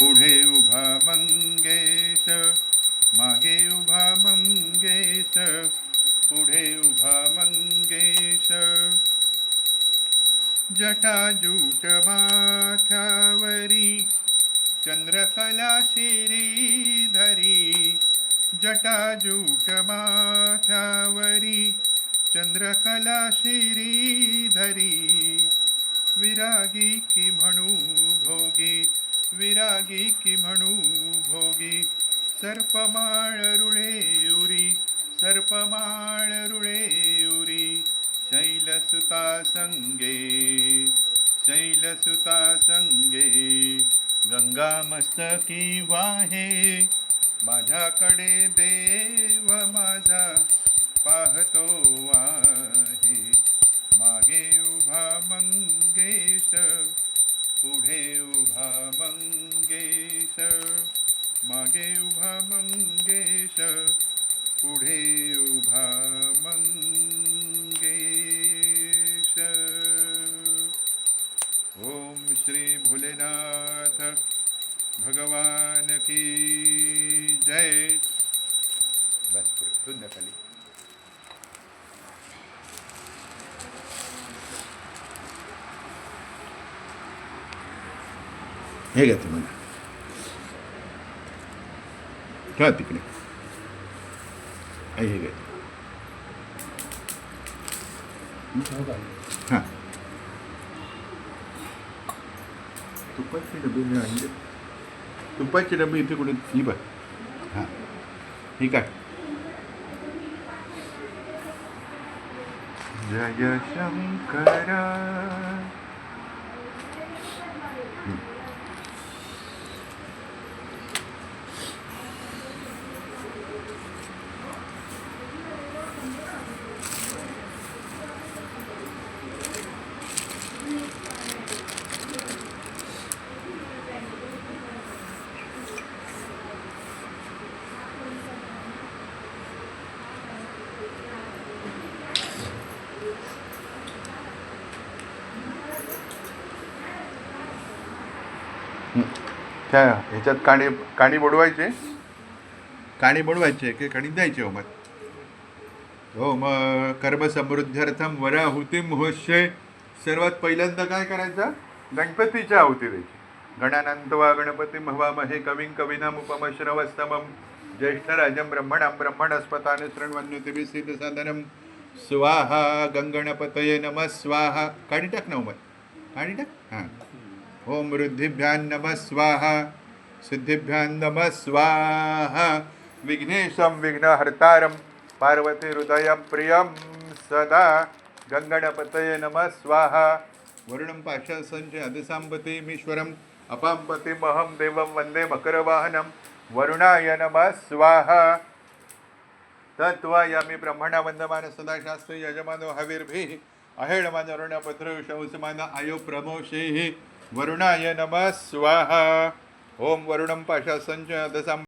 पुढे उभा मंगेश, मागे उभा मंगेश, पुढे उभा मंगेश. जटाजूट माथ्यावरी, चंद्रकला श्रीधरी. जटाजूट माथ्यावरी, चंद्रकला श्रीधरी. विरागी की म्हणू भोगी, विरागी की म्हणू भोगी. सर्पमाळ रुळे उरी, सर्पमाळ रुळे उरी. शैलसुता संगे, शैलसुता संगे. गंगा मस्तकी वाहे, माझ्याकडे देव माझा पाहतो आहे. मागे उभा मंगेश, पुढे उभा मंगेश. मागे उभा मंगेश, पुढे उभा मंगेश. ओम श्री भोलेनाथ भगवान की जय. बस पुढे तुझ्या खाली. हे घ्या तुम्हाला, ठेवा तिकडे. हे घ्या. हां, तुपाची डबी आणले. तुपाची डबी इथे कुठे ही बघ. हां, ठीक आहे. जय शंकर. त्या ह्याच्यात काणी काणी बुडवायचे, काणी बुडवायचे की काणी द्यायचे. हो मग हो मग कर्म समृद्ध्यर्थम वराहुती मुहश्य. सर्वात पहिल्यांदा काय करायचं, गणपतीची आहुती द्यायची. गणानंतवा गणपती हवामहे कविं कवीनामुपमश्रवस्तमं ज्येष्ठराजं ब्रह्मणां ब्रह्मणस्पतान् शृण्वन्नोतिभिः सिद्धसादनं. स्वाहा गंगणपतये नमः स्वाहा. काढी टाक ना मग, काढी टाक. हां. ओम रुद्धिभ्यां नमः स्वाहा, सिद्धिभ्यां नमः स्वाहा. विघ्नेशं विघ्नहर्तारं पार्वती हृदय प्रियं सदा. गंगणपतये नमः स्वाहा. वरुणं पाशासंच अदसांपतिमीश्वरम् अपांपतिमहं देवं वन्दे मकरवाहनं. वरुणाय नमः स्वाहा. तत्त्वायामि ब्रह्मणा वन्दमान सदा शास्त्री यजमानो हविर्भिः. अहेळमानरुणपत्र शौसमान आयो प्रमोषेः. वरुणाय नमः स्वाहा. ओम वरुणं पाशासंच अदसां